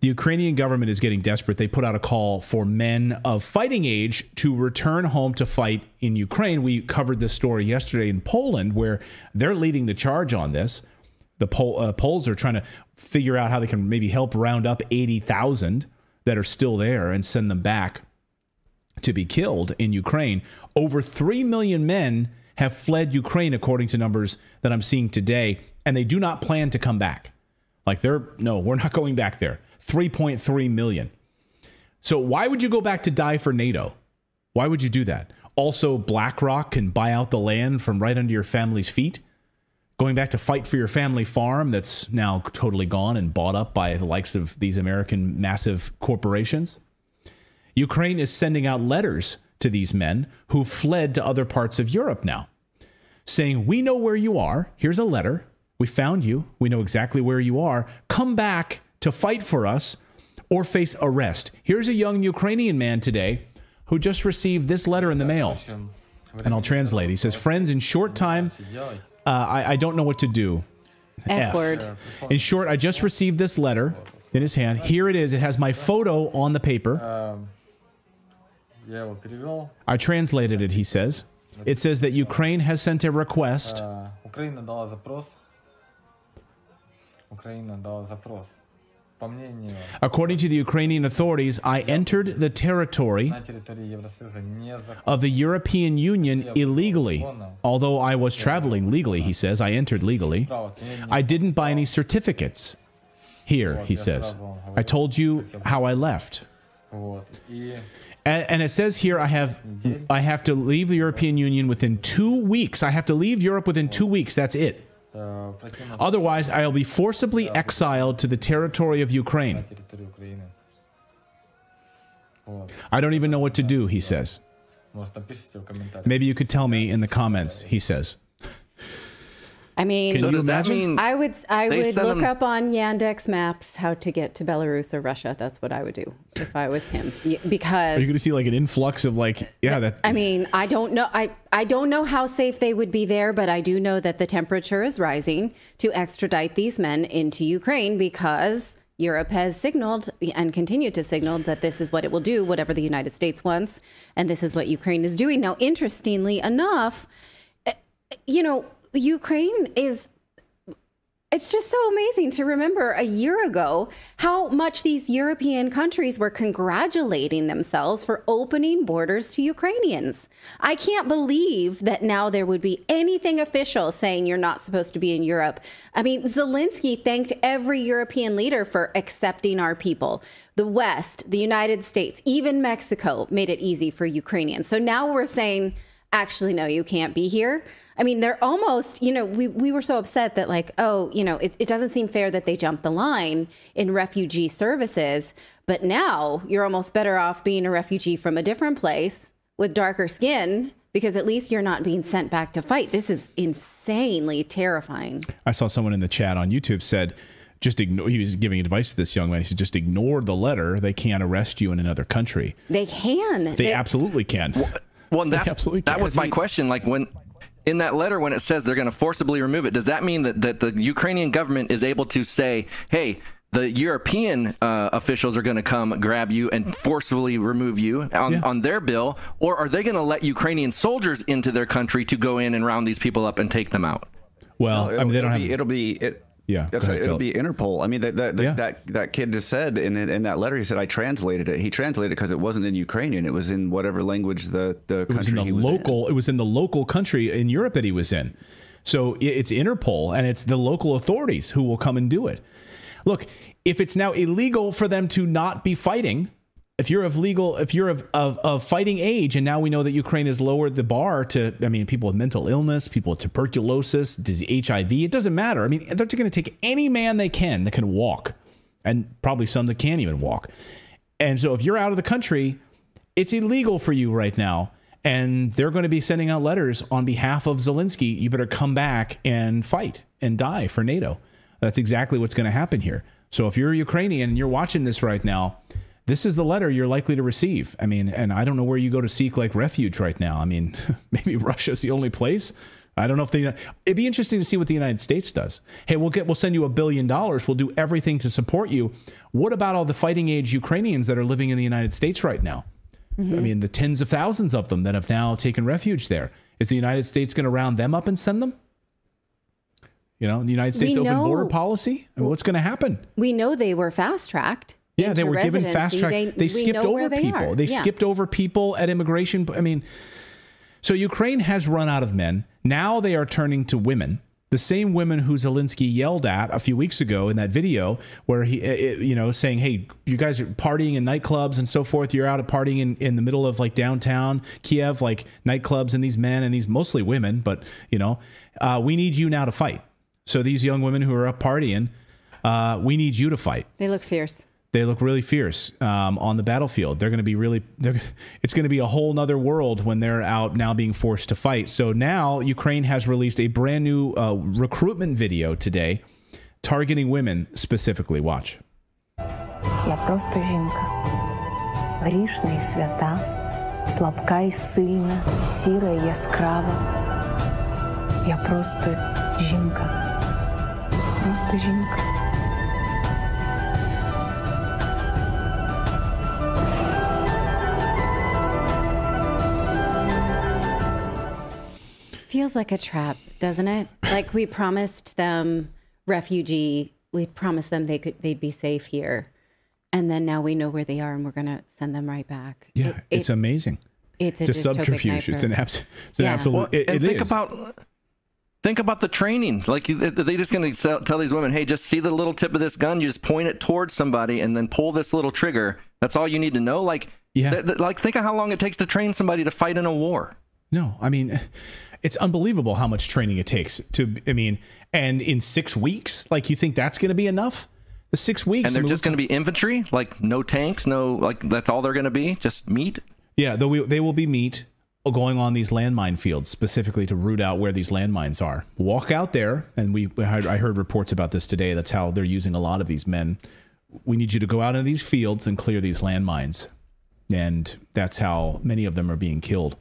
The Ukrainian government is getting desperate. They put out a call for men of fighting age to return home to fight in Ukraine. We covered this story yesterday in Poland, where they're leading the charge on this. The Poles are trying to figure out how they can maybe help round up 80,000 that are still there and send them back to be killed in Ukraine. Over 3 million men have fled Ukraine, according to numbers that I'm seeing today, and they do not plan to come back. Like no, we're not going back there. 3.3 million. So why would you go back to die for NATO? Why would you do that? Also, BlackRock can buy out the land from right under your family's feet. Going back to fight for your family farm that's now totally gone and bought up by the likes of these American massive corporations. Ukraine is sending out letters to these men who fled to other parts of Europe now, saying, we know where you are. Here's a letter. We found you. We know exactly where you are. Come back to fight for us or face arrest. Here's a young Ukrainian man today who just received this letter in the mail. And I'll translate. He says, friends, in short time, I don't know what to do. F word. In short, I just received this letter in his hand. Here it is. It has my photo on the paper. I translated it, he says. It says that Ukraine has sent a request. According to the Ukrainian authorities, I entered the territory of the European Union illegally. Although I was traveling legally, he says, I entered legally. I didn't buy any certificates. Here, he says, I told you how I left. And it says here, I have to leave the European Union within 2 weeks. I have to leave Europe within 2 weeks. That's it. Otherwise, I'll be forcibly exiled to the territory of Ukraine. I don't even know what to do, he says. Maybe you could tell me in the comments, he says. I mean, can you imagine? I would look up on Yandex Maps how to get to Belarus or Russia. That's what I would do if I was him. Because are you going to see like an influx of like, yeah, that. I mean, I don't know. I don't know how safe they would be there, but I do know that the temperature is rising to extradite these men into Ukraine because Europe has signaled and continued to signal that this is what it will do, whatever the United States wants, and this is what Ukraine is doing. Now, interestingly enough, you know, Ukraine is, it's just so amazing to remember a year ago how much these European countries were congratulating themselves for opening borders to Ukrainians. I can't believe that now there would be anything official saying you're not supposed to be in Europe. I mean, Zelensky thanked every European leader for accepting our people. The West, the United States, even Mexico made it easy for Ukrainians. So now we're saying, actually, no, you can't be here. I mean, they're almost, you know, we were so upset that like, oh, you know, it doesn't seem fair that they jumped the line in refugee services. But now you're almost better off being a refugee from a different place with darker skin, because at least you're not being sent back to fight. This is insanely terrifying. I saw someone in the chat on YouTube said, just ignore, he was giving advice to this young man. He said, just ignore the letter. They can't arrest you in another country. They can. They absolutely can. Well, that was my question. Like when in that letter, when it says they're going to forcibly remove it, does that mean that the Ukrainian government is able to say, hey, the European officials are going to come grab you and forcibly remove you on their bill? Or are they going to let Ukrainian soldiers into their country to go in and round these people up and take them out? Well, no, I mean, they don't have... It'll be Interpol. I mean, that kid just said in that letter, he said, I translated it. He translated it because it wasn't in Ukrainian. It was in whatever language the country he was in. It was in the local country in Europe that he was in. So it's Interpol, and it's the local authorities who will come and do it. Look, if it's now illegal for them to not be fighting, if you're of fighting age, and now we know that Ukraine has lowered the bar to, I mean, people with mental illness, people with tuberculosis, HIV, it doesn't matter. I mean, they're going to take any man they can that can walk, and probably some that can't even walk. And so if you're out of the country, it's illegal for you right now. And they're going to be sending out letters on behalf of Zelensky. You better come back and fight and die for NATO. That's exactly what's going to happen here. So if you're Ukrainian and you're watching this right now, this is the letter you're likely to receive. I mean, and I don't know where you go to seek like refuge right now. I mean, maybe Russia's the only place. I don't know if it'd be interesting to see what the United States does. Hey, we'll send you $1 billion. We'll do everything to support you. What about all the fighting age Ukrainians that are living in the United States right now? I mean, the tens of thousands of them that have now taken refuge there. Is the United States going to round them up and send them? You know, the United States open border policy? I mean, what's going to happen? We know they were fast-tracked. Yeah, they were given fast-track. They skipped over people. They skipped over people at immigration. I mean, so Ukraine has run out of men. Now they are turning to women. The same women who Zelensky yelled at a few weeks ago in that video where he, you know, saying, hey, you guys are partying in nightclubs and so forth. You're out at partying in the middle of like downtown Kiev, like nightclubs, and these men and these mostly women. But, you know, we need you now to fight. So these young women who are up partying, we need you to fight. They look fierce. They look really fierce on the battlefield. They're going to be it's going to be a whole nother world when they're out now being forced to fight. So now Ukraine has released a brand new recruitment video today targeting women specifically. Watch. Я просто жінка. Грішна і свята, слабка і сильна, сіра і яскрава. Я просто жінка. Просто жінка. Feels like a trap, doesn't it? Like we promised them we promised them they'd be safe here. And then now we know where they are and we're going to send them right back. Yeah, it's amazing. It's a subterfuge. It's an absolute. Well, think about the training. Like they just going to tell these women, hey, just see the little tip of this gun. You just point it towards somebody and then pull this little trigger. That's all you need to know. Like, like think of how long it takes to train somebody to fight in a war. No, I mean, it's unbelievable how much training it takes and in 6 weeks, like you think that's going to be enough? The 6 weeks. And they're just going to be infantry, like no tanks, no, like that's all they're going to be, just meat. Yeah, they will be meat going on these landmine fields specifically to root out where these landmines are. Walk out there, and I heard reports about this today. That's how they're using a lot of these men. We need you to go out into these fields and clear these landmines. And that's how many of them are being killed.